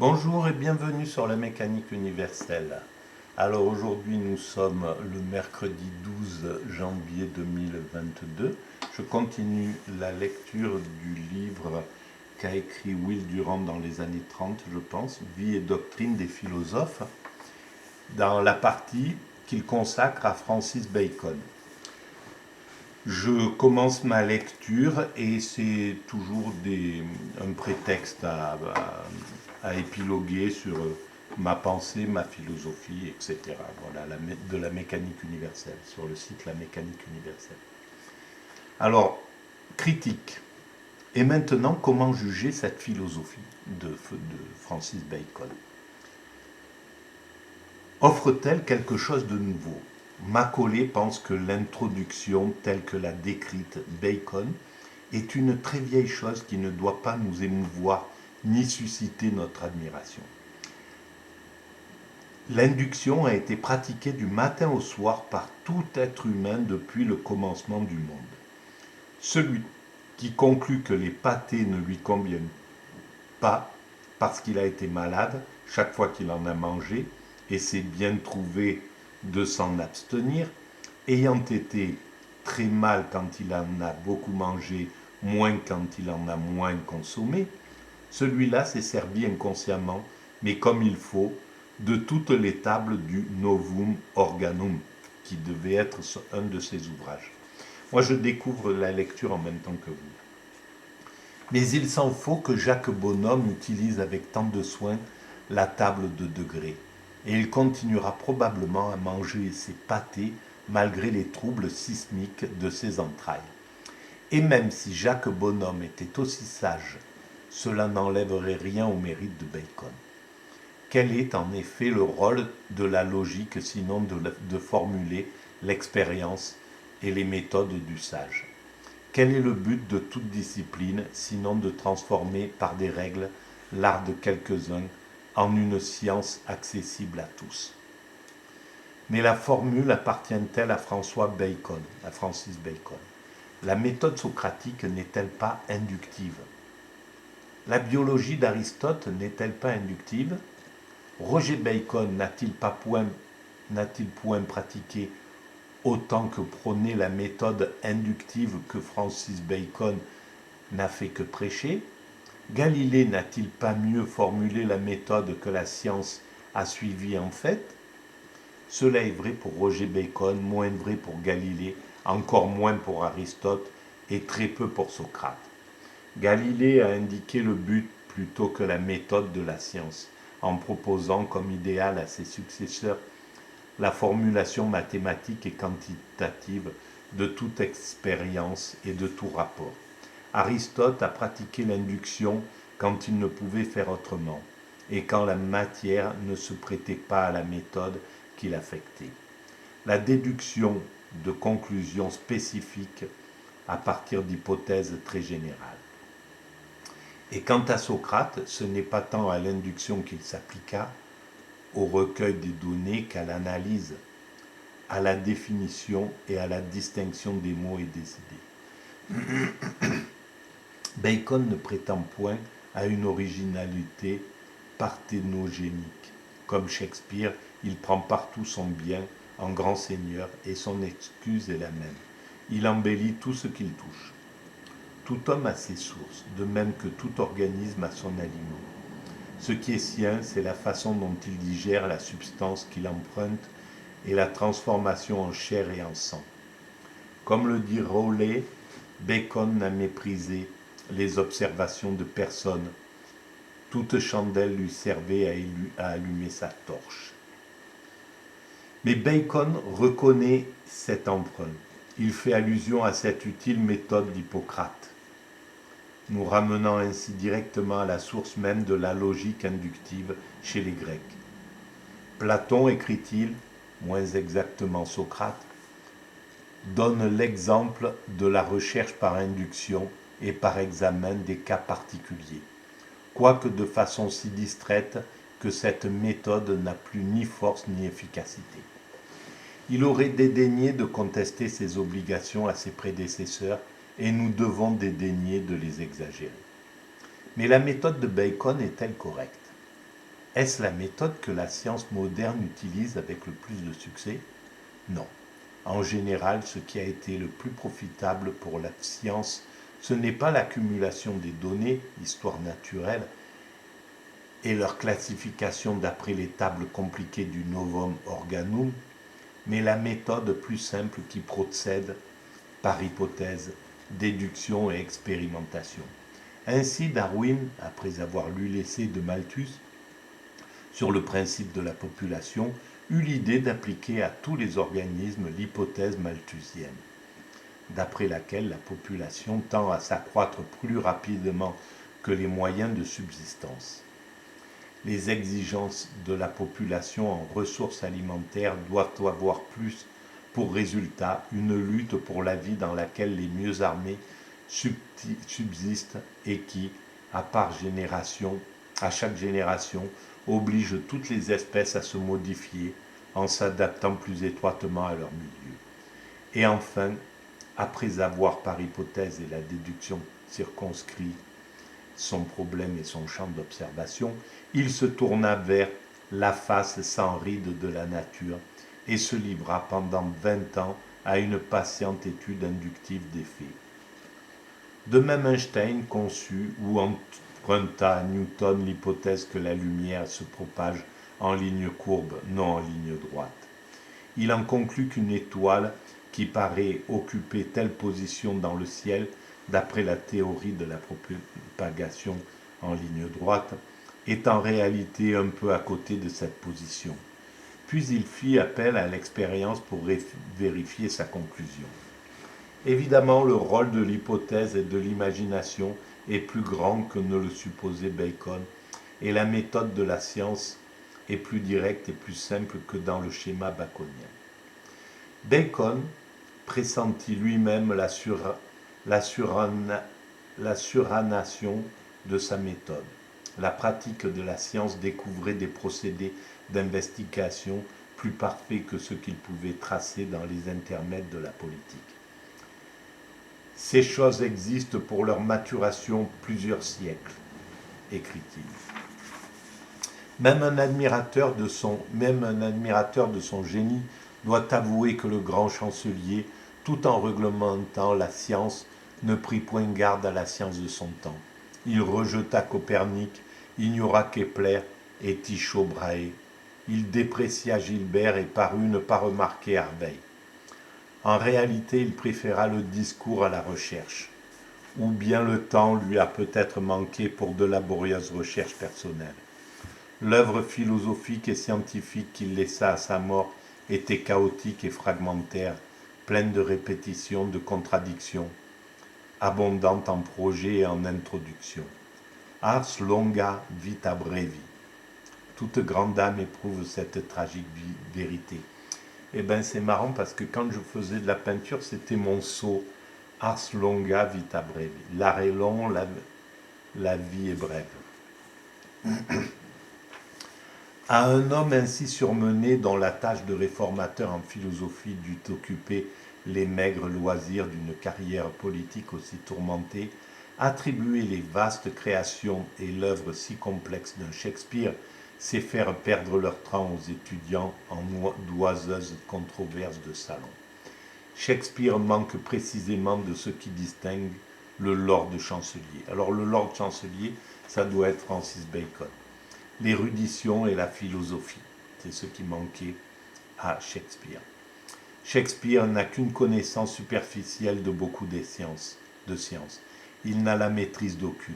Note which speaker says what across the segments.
Speaker 1: Bonjour et bienvenue sur la mécanique universelle. Alors aujourd'hui nous sommes le mercredi 12 janvier 2022. Je continue la lecture du livre qu'a écrit Will Durant dans les années 30, je pense, Vie et doctrine des philosophes, dans la partie qu'il consacre à Francis Bacon. Je commence ma lecture et c'est toujours un prétexte à épiloguer sur ma pensée, ma philosophie, etc. Voilà, de la mécanique universelle, sur le site La Mécanique universelle. Alors, critique. Et maintenant, comment juger cette philosophie de Francis Bacon? Offre-t-elle quelque chose de nouveau? Macaulay pense que l'introduction telle que l'a décrite Bacon est une très vieille chose qui ne doit pas nous émouvoir ni susciter notre admiration. L'induction a été pratiquée du matin au soir par tout être humain depuis le commencement du monde. Celui qui conclut que les pâtés ne lui conviennent pas parce qu'il a été malade chaque fois qu'il en a mangé et s'est bien trouvé de s'en abstenir, ayant été très mal quand il en a beaucoup mangé, moins quand il en a moins consommé, celui-là s'est servi inconsciemment, mais comme il faut, de toutes les tables du Novum Organum, qui devait être un de ses ouvrages. Moi, je découvre la lecture en même temps que vous. Mais il s'en faut que Jacques Bonhomme utilise avec tant de soin la table de degrés. Et il continuera probablement à manger ses pâtés malgré les troubles sismiques de ses entrailles. Et même si Jacques Bonhomme était aussi sage, cela n'enlèverait rien au mérite de Bacon. Quel est en effet le rôle de la logique sinon de formuler l'expérience et les méthodes du sage? Quel est le but de toute discipline sinon de transformer par des règles l'art de quelques-uns en une science accessible à tous? Mais la formule appartient-elle à Francis Bacon? La méthode socratique n'est-elle pas inductive? La biologie d'Aristote n'est-elle pas inductive? Roger Bacon n'a-t-il point pratiqué autant que prôner la méthode inductive que Francis Bacon n'a fait que prêcher? Galilée n'a-t-il pas mieux formulé la méthode que la science a suivie en fait? Cela est vrai pour Roger Bacon, moins vrai pour Galilée, encore moins pour Aristote et très peu pour Socrate. Galilée a indiqué le but plutôt que la méthode de la science, en proposant comme idéal à ses successeurs la formulation mathématique et quantitative de toute expérience et de tout rapport. Aristote a pratiqué l'induction quand il ne pouvait faire autrement, et quand la matière ne se prêtait pas à la méthode qu'il affectait. La déduction de conclusions spécifiques à partir d'hypothèses très générales. Et quant à Socrate, ce n'est pas tant à l'induction qu'il s'appliqua, au recueil des données qu'à l'analyse, à la définition et à la distinction des mots et des idées. Bacon ne prétend point à une originalité parthénogénique. Comme Shakespeare, il prend partout son bien en grand seigneur et son excuse est la même. Il embellit tout ce qu'il touche. Tout homme a ses sources, de même que tout organisme a son aliment. Ce qui est sien, c'est la façon dont il digère la substance qu'il emprunte et la transformation en chair et en sang. Comme le dit Rowley, Bacon n'a méprisé les observations de personne. Toute chandelle lui servait à allumer sa torche. Mais Bacon reconnaît cet emprunt. Il fait allusion à cette utile méthode d'Hippocrate, nous ramenant ainsi directement à la source même de la logique inductive chez les Grecs. Platon, écrit-il, moins exactement Socrate, donne l'exemple de la recherche par induction et par examen des cas particuliers, quoique de façon si distraite que cette méthode n'a plus ni force ni efficacité. Il aurait dédaigné de contester ses obligations à ses prédécesseurs et nous devons dédaigner de les exagérer. Mais la méthode de Bacon est-elle correcte? Est-ce la méthode que la science moderne utilise avec le plus de succès? Non. En général, ce qui a été le plus profitable pour la science, ce n'est pas l'accumulation des données, histoire naturelle, et leur classification d'après les tables compliquées du Novum Organum, mais la méthode plus simple qui procède par hypothèse, déduction et expérimentation. Ainsi, Darwin, après avoir lu l'essai de Malthus sur le principe de la population, eut l'idée d'appliquer à tous les organismes l'hypothèse malthusienne, d'après laquelle la population tend à s'accroître plus rapidement que les moyens de subsistance. Les exigences de la population en ressources alimentaires doivent avoir plus pour résultat une lutte pour la vie dans laquelle les mieux armés subsistent et qui, à chaque génération, oblige toutes les espèces à se modifier en s'adaptant plus étroitement à leur milieu. Et enfin, après avoir par hypothèse et la déduction circonscrit son problème et son champ d'observation, il se tourna vers la face sans ride de la nature et se livra pendant 20 ans à une patiente étude inductive des faits. De même, Einstein conçut ou emprunta à Newton l'hypothèse que la lumière se propage en ligne courbe, non en ligne droite. Il en conclut qu'une étoile qui paraît occuper telle position dans le ciel, d'après la théorie de la propagation en ligne droite, est en réalité un peu à côté de cette position. Puis il fit appel à l'expérience pour vérifier sa conclusion. Évidemment, le rôle de l'hypothèse et de l'imagination est plus grand que ne le supposait Bacon, et la méthode de la science est plus directe et plus simple que dans le schéma baconien. Bacon pressentit lui-même la surannation de sa méthode. La pratique de la science découvrait des procédés d'investigation plus parfaits que ceux qu'il pouvait tracer dans les intermèdes de la politique. Ces choses existent pour leur maturation plusieurs siècles, écrit-il. Même un admirateur de son génie doit avouer que le grand chancelier, tout en réglementant la science, ne prit point garde à la science de son temps. Il rejeta Copernic, ignora Kepler et Tycho Brahe. Il déprécia Gilbert et parut ne pas remarquer Harvey. En réalité, il préféra le discours à la recherche, ou bien le temps lui a peut-être manqué pour de laborieuses recherches personnelles. L'œuvre philosophique et scientifique qu'il laissa à sa mort était chaotique et fragmentaire, pleine de répétitions, de contradictions, abondante en projets et en introductions. Ars longa vita brevi. Toute grande âme éprouve cette tragique vérité. Eh bien, c'est marrant parce que quand je faisais de la peinture, c'était mon sceau. Ars longa vita brevi. L'art est long, la vie est brève. À un homme ainsi surmené, dont la tâche de réformateur en philosophie dut occuper les maigres loisirs d'une carrière politique aussi tourmentée, attribuer les vastes créations et l'œuvre si complexe d'un Shakespeare, c'est faire perdre leur temps aux étudiants en d'oiseuses controverses de salon. Shakespeare manque précisément de ce qui distingue le lord chancelier. Alors le lord chancelier, ça doit être Francis Bacon. L'érudition et la philosophie, c'est ce qui manquait à Shakespeare. Shakespeare n'a qu'une connaissance superficielle de beaucoup de sciences. Il n'a la maîtrise d'aucune.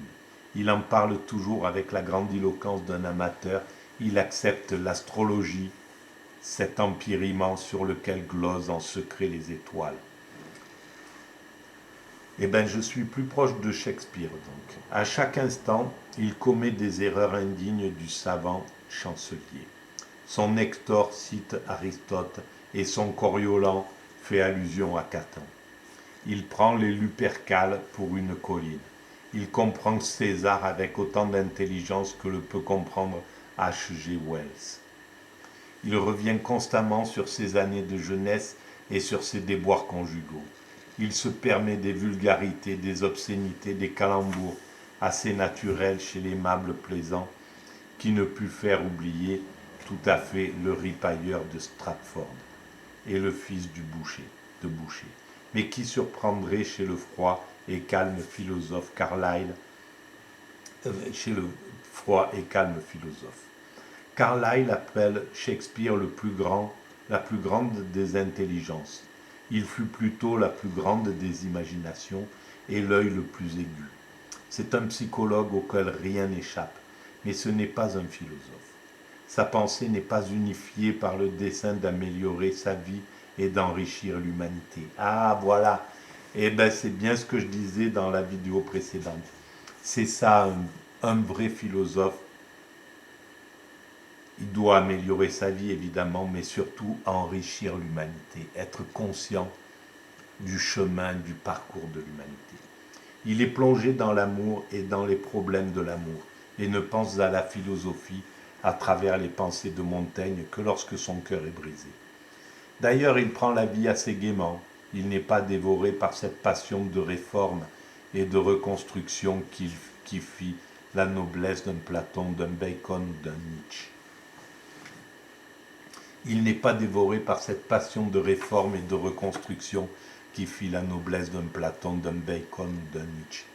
Speaker 1: Il en parle toujours avec la grandiloquence d'un amateur. Il accepte l'astrologie, cet empire immense sur lequel glosent en secret les étoiles. Eh bien, je suis plus proche de Shakespeare, donc. À chaque instant, il commet des erreurs indignes du savant chancelier. Son Hector cite Aristote et son Coriolan fait allusion à Caton. Il prend les Lupercales pour une colline. Il comprend César avec autant d'intelligence que le peut comprendre H.G. Wells. Il revient constamment sur ses années de jeunesse et sur ses déboires conjugaux. Il se permet des vulgarités, des obscénités, des calembours assez naturels chez l'aimable plaisant qui ne put faire oublier tout à fait le ripailleur de Stratford et le fils de Boucher, mais qui surprendrait chez le froid et calme philosophe Carlyle, chez le froid et calme philosophe. Carlyle appelle Shakespeare la plus grande des intelligences. Il fut plutôt la plus grande des imaginations et l'œil le plus aigu. C'est un psychologue auquel rien n'échappe, mais ce n'est pas un philosophe. Sa pensée n'est pas unifiée par le dessein d'améliorer sa vie et d'enrichir l'humanité. Ah, voilà. Eh bien, c'est bien ce que je disais dans la vidéo précédente. C'est ça, un vrai philosophe. Il doit améliorer sa vie, évidemment, mais surtout enrichir l'humanité, être conscient du chemin, du parcours de l'humanité. Il est plongé dans l'amour et dans les problèmes de l'amour, et ne pense à la philosophie à travers les pensées de Montaigne que lorsque son cœur est brisé. D'ailleurs, il prend la vie assez gaiement. Il n'est pas dévoré par cette passion de réforme et de reconstruction qui fit la noblesse d'un Platon, d'un Bacon ou d'un Nietzsche. Il n'est pas dévoré par cette passion de réforme et de reconstruction qui fit la noblesse d'un Platon, d'un Bacon ou d'un Nietzsche.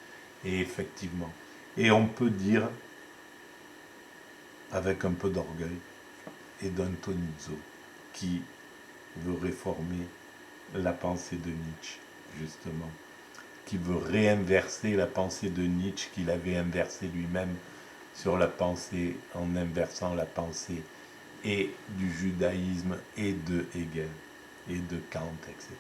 Speaker 1: Et effectivement, et on peut dire, avec un peu d'orgueil, et d'un Tonizzo, qui veut réformer la pensée de Nietzsche, justement, qui veut réinverser la pensée de Nietzsche qu'il avait inversée lui-même sur la pensée, en inversant la pensée et du judaïsme et de Hegel et de Kant, etc.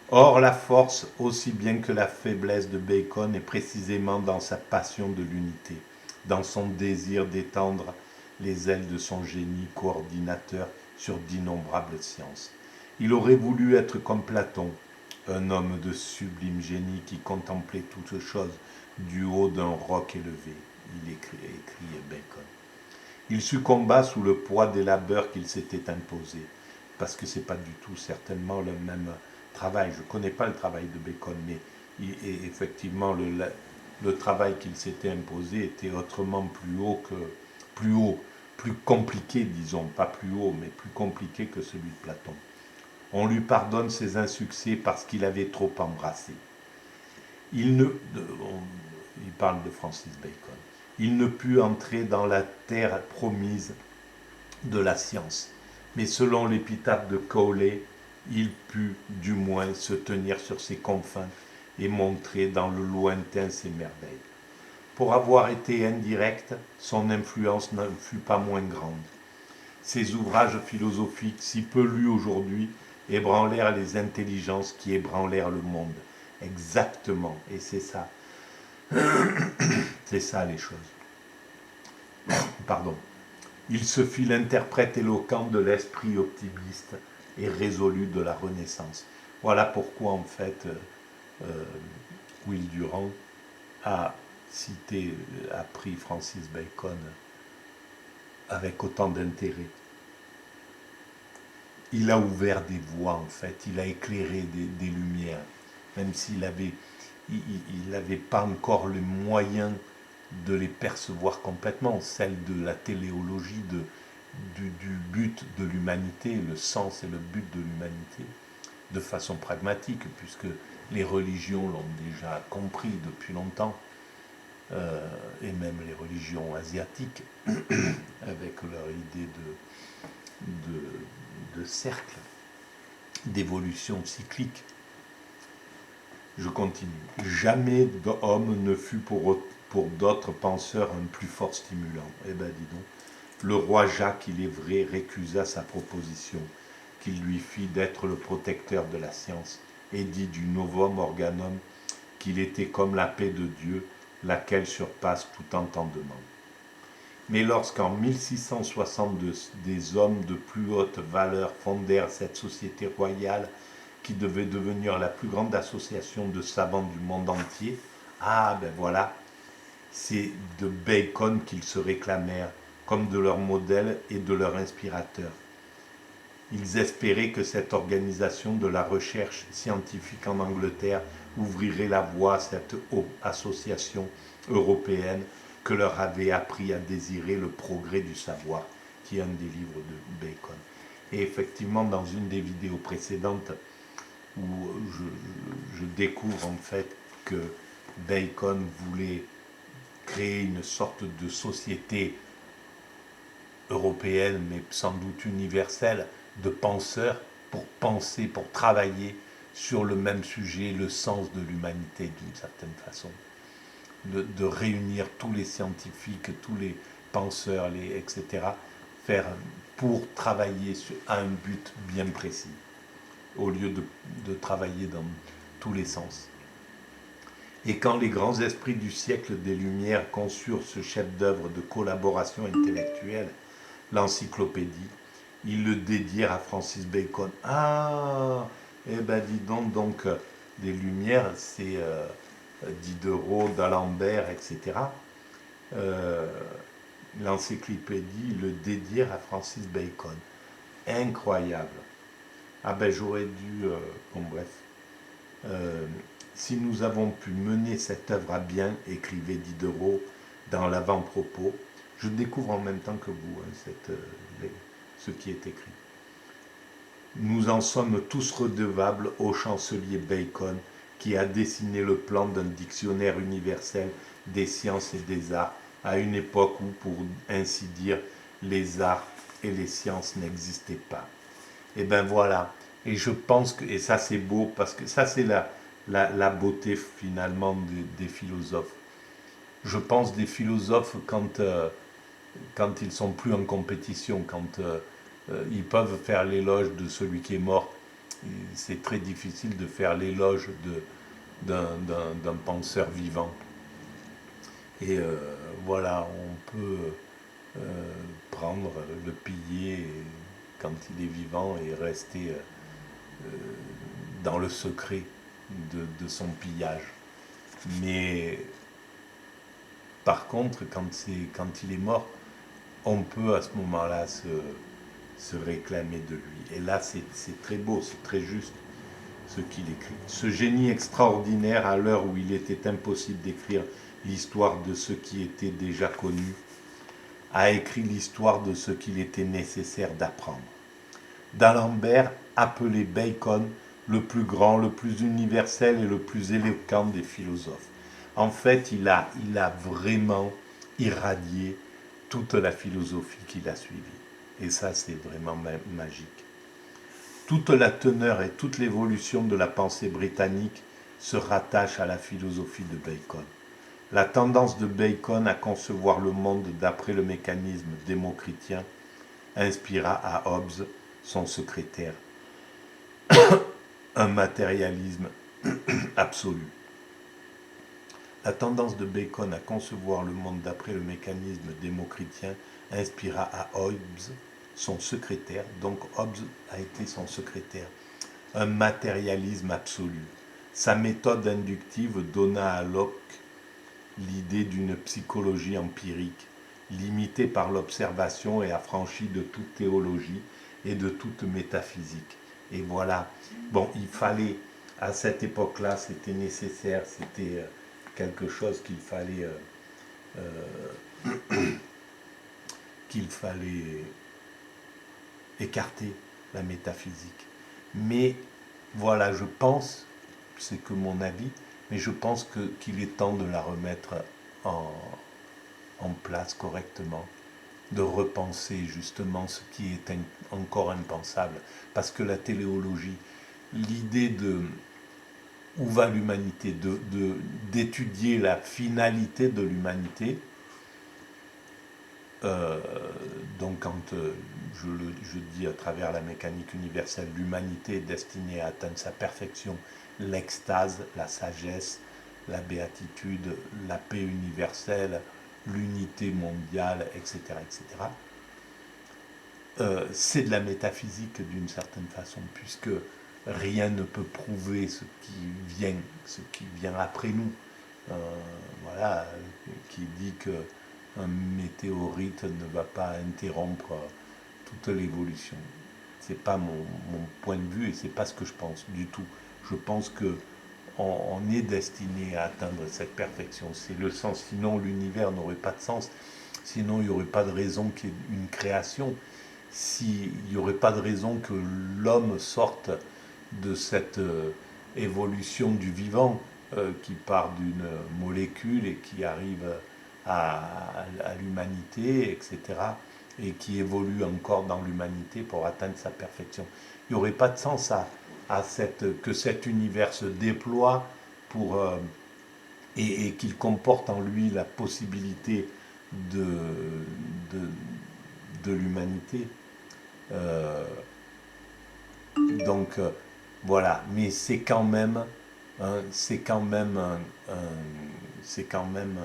Speaker 1: Or, la force, aussi bien que la faiblesse de Bacon, est précisément dans sa passion de l'unité, dans son désir d'étendre les ailes de son génie coordinateur sur d'innombrables sciences. Il aurait voulu être comme Platon, un homme de sublime génie qui contemplait toutes choses du haut d'un roc élevé. Il écrit Bacon. Il succomba sous le poids des labeurs qu'il s'était imposés, parce que ce n'est pas du tout certainement le même travail. Je ne connais pas le travail de Bacon, mais effectivement le travail qu'il s'était imposé était autrement plus compliqué, disons, pas plus haut, mais plus compliqué que celui de Platon. On lui pardonne ses insuccès parce qu'il avait trop embrassé. Il parle de Francis Bacon. Il ne put entrer dans la terre promise de la science. Mais selon l'épitaphe de Cowley, il put du moins se tenir sur ses confins et montrer dans le lointain ses merveilles. Pour avoir été indirect, son influence ne fut pas moins grande. Ses ouvrages philosophiques, si peu lus aujourd'hui, ébranlèrent les intelligences qui ébranlèrent le monde. Exactement, et c'est ça. C'est ça les choses. Pardon. Il se fit l'interprète éloquent de l'esprit optimiste et résolu de la Renaissance. Voilà pourquoi, en fait, Will Durant a pris Francis Bacon avec autant d'intérêt. Il a ouvert des voies, en fait, il a éclairé des lumières, même s'il n'avait pas encore les moyens de les percevoir complètement, celle de la téléologie du but de l'humanité, le sens et le but de l'humanité, de façon pragmatique, puisque les religions l'ont déjà compris depuis longtemps, et même les religions asiatiques, avec leur idée de cercle, d'évolution cyclique. Je continue. Jamais d'homme ne fut pour d'autres penseurs un plus fort stimulant. Eh bien, dis donc. Le roi Jacques, il est vrai, récusa sa proposition, qu'il lui fit d'être le protecteur de la science, et dit du Novum Organum qu'il était comme la paix de Dieu, laquelle surpasse tout entendement. Mais lorsqu'en 1662, des hommes de plus haute valeur fondèrent cette société royale qui devait devenir la plus grande association de savants du monde entier, ah ben voilà, c'est de Bacon qu'ils se réclamèrent, comme de leur modèle et de leur inspirateur. Ils espéraient que cette organisation de la recherche scientifique en Angleterre ouvrirait la voie à cette association européenne que leur avait appris à désirer le progrès du savoir, qui est un des livres de Bacon. Et effectivement, dans une des vidéos précédentes, où je découvre en fait que Bacon voulait créer une sorte de société européenne, mais sans doute universelle, de penseurs pour penser, pour travailler sur le même sujet, le sens de l'humanité d'une certaine façon. De réunir tous les scientifiques, tous les penseurs, etc., faire pour travailler à un but bien précis, au lieu de travailler dans tous les sens. Et quand les grands esprits du siècle des Lumières conçurent ce chef-d'œuvre de collaboration intellectuelle, l'encyclopédie, ils le dédièrent à Francis Bacon. Ah, eh ben dis donc des Lumières, c'est Diderot, d'Alembert, etc. L'encyclopédie le dédièrent à Francis Bacon. Incroyable. Ah ben j'aurais dû... bon bref. Si nous avons pu mener cette œuvre à bien, écrivait Diderot dans l'avant-propos, je découvre en même temps que vous ce qui est écrit. Nous en sommes tous redevables au chancelier Bacon, qui a dessiné le plan d'un dictionnaire universel des sciences et des arts, à une époque où, pour ainsi dire, les arts et les sciences n'existaient pas. Et ben voilà, et je pense que, et ça c'est beau, parce que ça c'est la beauté finalement des philosophes. Je pense des philosophes quand ils sont plus en compétition, quand ils peuvent faire l'éloge de celui qui est mort. C'est très difficile de faire l'éloge d'un penseur vivant. Et voilà, on peut prendre, le piller quand il est vivant et rester dans le secret de son pillage. Mais par contre, quand il est mort, on peut à ce moment-là se réclamer de lui. Et là, c'est très beau, c'est très juste ce qu'il écrit. Ce génie extraordinaire, à l'heure où il était impossible d'écrire l'histoire de ce qui était déjà connu, a écrit l'histoire de ce qu'il était nécessaire d'apprendre. D'Alembert, appelé Bacon, le plus grand, le plus universel et le plus éloquent des philosophes. En fait, il a vraiment irradié toute la philosophie qu'il a suivie. Et ça, c'est vraiment magique. Toute la teneur et toute l'évolution de la pensée britannique se rattachent à la philosophie de Bacon. La tendance de Bacon à concevoir le monde d'après le mécanisme démocristien inspira à Hobbes, son secrétaire, un matérialisme absolu. La tendance de Bacon à concevoir le monde d'après le mécanisme démocristien inspira à Hobbes, son secrétaire, donc Hobbes a été son secrétaire, un matérialisme absolu. Sa méthode inductive donna à Locke l'idée d'une psychologie empirique, limitée par l'observation et affranchie de toute théologie et de toute métaphysique. Et voilà, bon, il fallait, à cette époque-là, c'était nécessaire, c'était quelque chose qu'il fallait écarter, la métaphysique. Mais voilà, je pense, c'est que mon avis, mais je pense qu'il est temps de la remettre en place correctement, de repenser justement ce qui est encore impensable. Parce que la téléologie, l'idée de où va l'humanité, d'étudier la finalité de l'humanité, donc quand je dis à travers la mécanique universelle, l'humanité est destinée à atteindre sa perfection, l'extase, la sagesse, la béatitude, la paix universelle, l'unité mondiale, etc., etc. C'est de la métaphysique d'une certaine façon, puisque rien ne peut prouver ce qui vient après nous. Voilà, qui dit qu'un météorite ne va pas interrompre toute l'évolution. C'est pas mon point de vue et c'est pas ce que je pense du tout. Je pense que on est destiné à atteindre cette perfection. C'est le sens, sinon l'univers n'aurait pas de sens, sinon il n'y aurait pas de raison qu'il y ait une création, s'il n'y aurait pas de raison que l'homme sorte de cette évolution du vivant qui part d'une molécule et qui arrive à l'humanité, etc., et qui évolue encore dans l'humanité pour atteindre sa perfection. Il n'y aurait pas de sens que cet univers se déploie pour, et qu'il comporte en lui la possibilité de, de, de l'humanité. Euh, donc voilà, mais c'est quand même, c'est quand même, c'est quand même,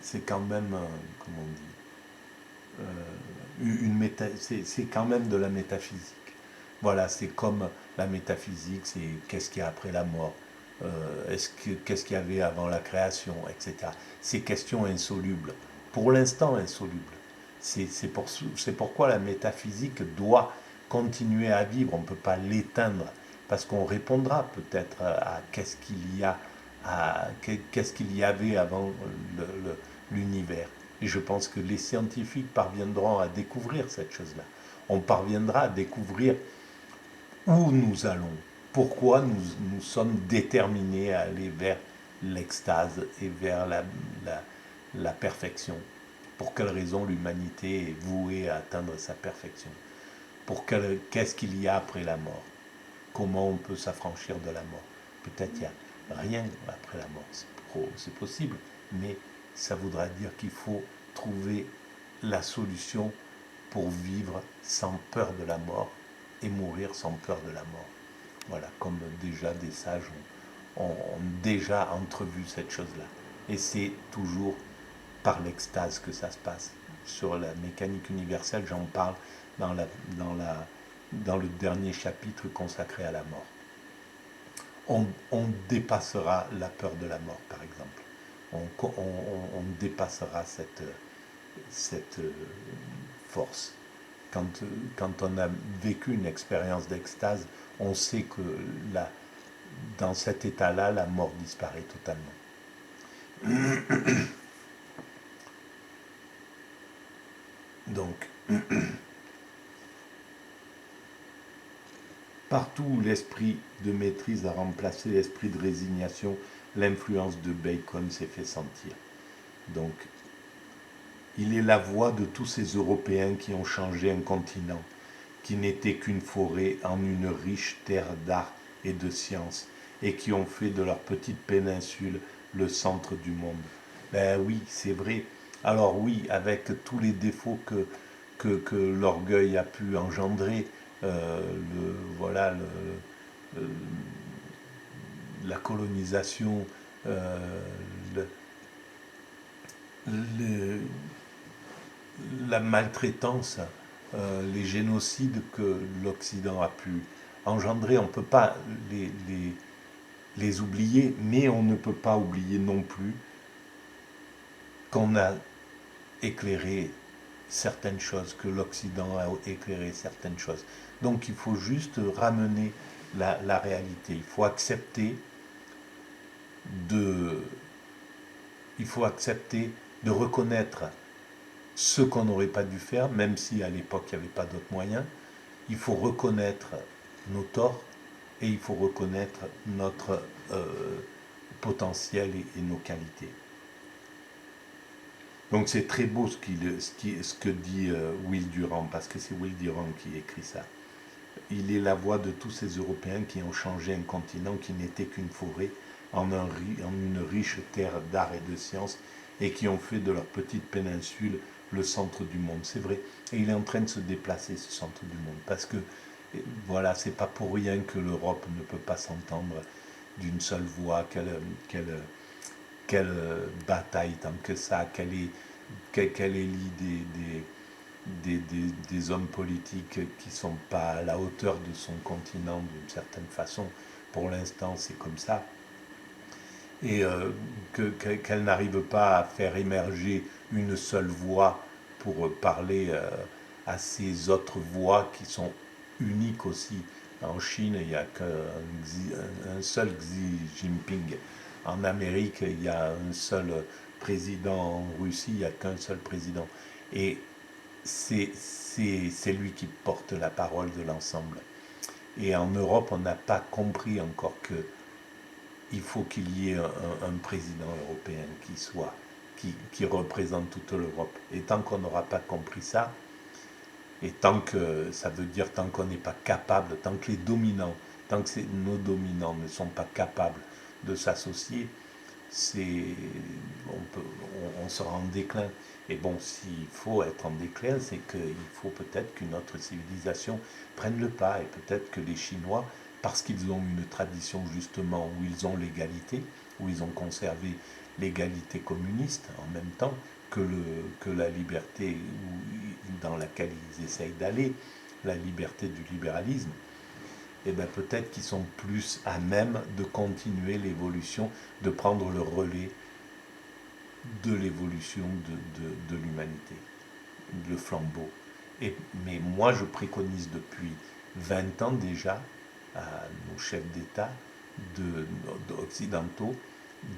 Speaker 1: c'est quand même, comment on dit, c'est quand même de la métaphysique. Voilà, c'est comme la métaphysique, c'est qu'est-ce qu'il y a après la mort, qu'est-ce qu'il y avait avant la création, etc. Ces questions insolubles, pour l'instant insolubles. C'est pourquoi la métaphysique doit continuer à vivre, on ne peut pas l'éteindre, parce qu'on répondra peut-être à qu'est-ce qu'il y a, qu'est-ce qu'il y avait avant l'univers. Et je pense que les scientifiques parviendront à découvrir cette chose-là. On parviendra à découvrir où nous allons, pourquoi nous sommes déterminés à aller vers l'extase et vers la perfection. Pour quelle raison l'humanité est vouée à atteindre sa perfection. Qu'est-ce qu'il y a après la mort. Comment on peut s'affranchir de la mort. Peut-être il n'y a rien après la mort, c'est possible, mais ça voudra dire qu'il faut trouver la solution pour vivre sans peur de la mort et mourir sans peur de la mort. Voilà, comme déjà des sages ont déjà entrevu cette chose-là. Et c'est toujours par l'extase que ça se passe. Sur la mécanique universelle, j'en parle dans le dernier chapitre consacré à la mort. On dépassera la peur de la mort, par exemple. On dépassera cette force. Quand on a vécu une expérience d'extase, on sait que dans cet état-là, la mort disparaît totalement. Donc, partout où l'esprit de maîtrise a remplacé l'esprit de résignation, l'influence de Bacon s'est fait sentir. Donc, il est la voix de tous ces Européens qui ont changé un continent, qui n'était qu'une forêt en une riche terre d'art et de science, et qui ont fait de leur petite péninsule le centre du monde. Ben oui, c'est vrai. Alors oui, avec tous les défauts que l'orgueil a pu engendrer, voilà, la colonisation, le, le, la maltraitance, les génocides que l'Occident a pu engendrer, on ne peut pas les oublier, mais on ne peut pas oublier non plus qu'on a éclairé certaines choses, que l'Occident a éclairé certaines choses. Donc il faut juste ramener la réalité. Il faut accepter de reconnaître ce qu'on n'aurait pas dû faire, même si à l'époque il n'y avait pas d'autres moyens. Il faut reconnaître nos torts et il faut reconnaître notre potentiel et nos qualités. Donc c'est très beau ce que dit Will Durant, parce que c'est Will Durant qui écrit ça. Il est la voix de tous ces Européens qui ont changé un continent qui n'était qu'une forêt en une riche terre d'art et de science, et qui ont fait de leur petite péninsule le centre du monde. C'est vrai. Et il est en train de se déplacer, ce centre du monde. Parce que, voilà, c'est pas pour rien que l'Europe ne peut pas s'entendre d'une seule voix, qu'elle bataille tant que ça, qu'elle élit des hommes politiques qui ne sont pas à la hauteur de son continent d'une certaine façon. Pour l'instant, c'est comme ça. Et qu'elle n'arrive pas à faire émerger une seule voix pour parler à ces autres voix qui sont uniques aussi En Chine, il n'y a un seul Xi Jinping. En Amérique, il y a un seul président. En Russie, il n'y a qu'un seul président. Et c'est lui qui porte la parole de l'ensemble. Et en Europe, on n'a pas compris encore qu'il faut qu'il y ait un président européen qui représente toute l'Europe. Et tant qu'on n'aura pas compris ça, et tant que ça veut dire tant qu'on n'est pas capable, tant que les dominants, tant que nos dominants ne sont pas capables de s'associer, on sera en déclin. Et bon, s'il faut être en déclin, c'est qu'il faut peut-être qu'une autre civilisation prenne le pas. Et peut-être que les Chinois, parce qu'ils ont une tradition justement où ils ont l'égalité, où ils ont conservé l'égalité communiste en même temps que la liberté dans laquelle ils essayent d'aller, la liberté du libéralisme, et bien peut-être qu'ils sont plus à même de continuer l'évolution, de prendre le relais de l'évolution de l'humanité, le flambeau. Mais moi, je préconise depuis 20 ans déjà à nos chefs d'État occidentaux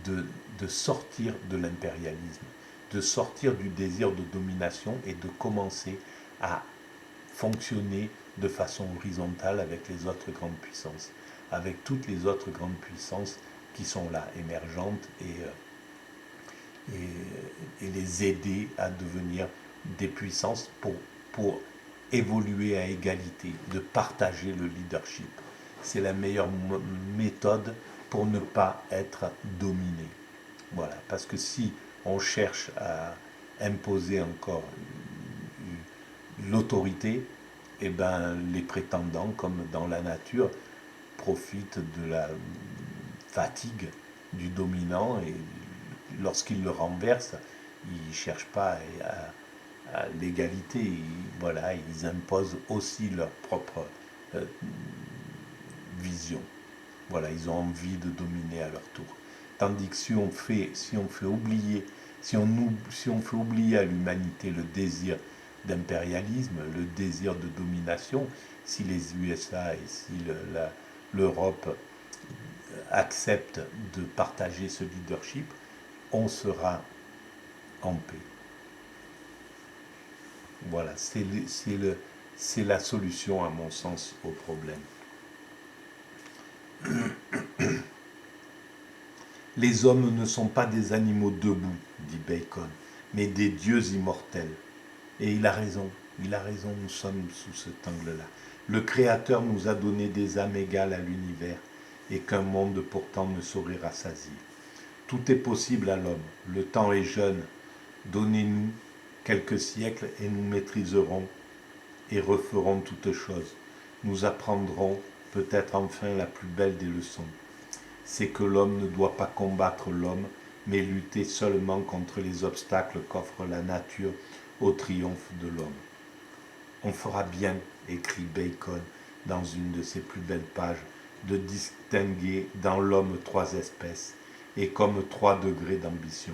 Speaker 1: de sortir de l'impérialisme, de sortir du désir de domination et de commencer à fonctionner de façon horizontale avec les autres grandes puissances, avec toutes les autres grandes puissances qui sont là, émergentes, et les aider à devenir des puissances pour évoluer à égalité, de partager le leadership. C'est la meilleure méthode pour ne pas être dominé. Voilà, parce que si on cherche à imposer encore l'autorité, eh ben, les prétendants, comme dans la nature, profitent de la fatigue du dominant et lorsqu'ils le renversent, ils ne cherchent pas à l'égalité. Voilà, ils imposent aussi leur propre vision. Voilà, ils ont envie de dominer à leur tour. Tandis que si on fait oublier, si on fait oublier à l'humanité le désir d'impérialisme, le désir de domination, si les USA et si l'Europe acceptent de partager ce leadership, on sera en paix. Voilà, c'est la solution à mon sens au problème. Les hommes ne sont pas des animaux debout, dit Bacon, mais des dieux immortels. Et il a raison, nous sommes sous cet angle-là. Le Créateur nous a donné des âmes égales à l'univers et qu'un monde pourtant ne saurait rassasier. Tout est possible à l'homme, le temps est jeune, donnez-nous quelques siècles et nous maîtriserons et referons toutes choses. Nous apprendrons peut-être enfin la plus belle des leçons. C'est que l'homme ne doit pas combattre l'homme, mais lutter seulement contre les obstacles qu'offre la nature au triomphe de l'homme. On fera bien, écrit Bacon dans une de ses plus belles pages, de distinguer dans l'homme 3 espèces, et comme 3 degrés d'ambition.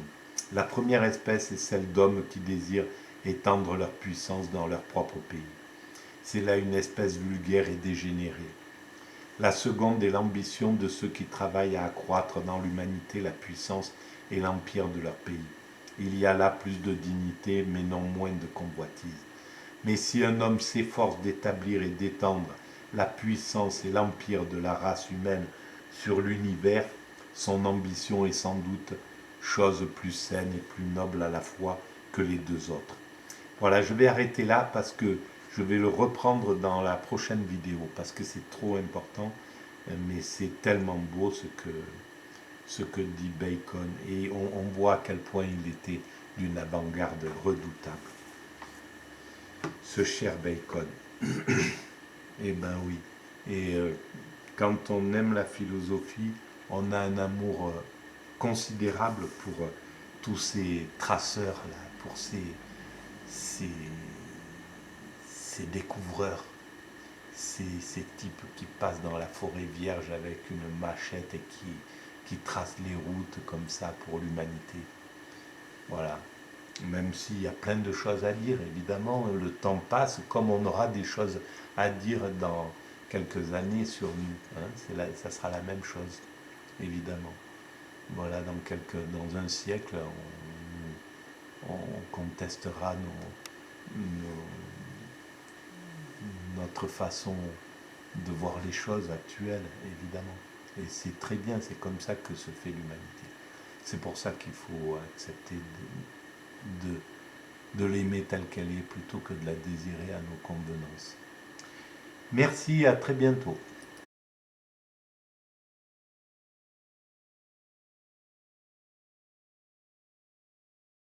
Speaker 1: La première espèce est celle d'hommes qui désirent étendre leur puissance dans leur propre pays. C'est là une espèce vulgaire et dégénérée. La seconde est l'ambition de ceux qui travaillent à accroître dans l'humanité la puissance et l'empire de leur pays. Il y a là plus de dignité, mais non moins de convoitise. Mais si un homme s'efforce d'établir et d'étendre la puissance et l'empire de la race humaine sur l'univers, son ambition est sans doute chose plus saine et plus noble à la fois que les 2 autres. Voilà, je vais arrêter là parce que je vais le reprendre dans la prochaine vidéo parce que c'est trop important, mais c'est tellement beau ce que dit Bacon et on voit à quel point il était d'une avant-garde redoutable. Ce cher Bacon. Eh ben oui. Et quand on aime la philosophie, on a un amour considérable pour tous ces traceurs-là, pour ces découvreurs, ces types qui passent dans la forêt vierge avec une machette et qui tracent les routes comme ça pour l'humanité. Voilà. Même s'il y a plein de choses à dire, évidemment, le temps passe, comme on aura des choses à dire quelques années sur nous. Hein. Ça sera la même chose, évidemment. Voilà, dans un siècle, on contestera notre façon de voir les choses actuelles, évidemment. Et c'est très bien, c'est comme ça que se fait l'humanité. C'est pour ça qu'il faut accepter de l'aimer telle qu'elle est plutôt que de la désirer à nos convenances. Merci, à très bientôt.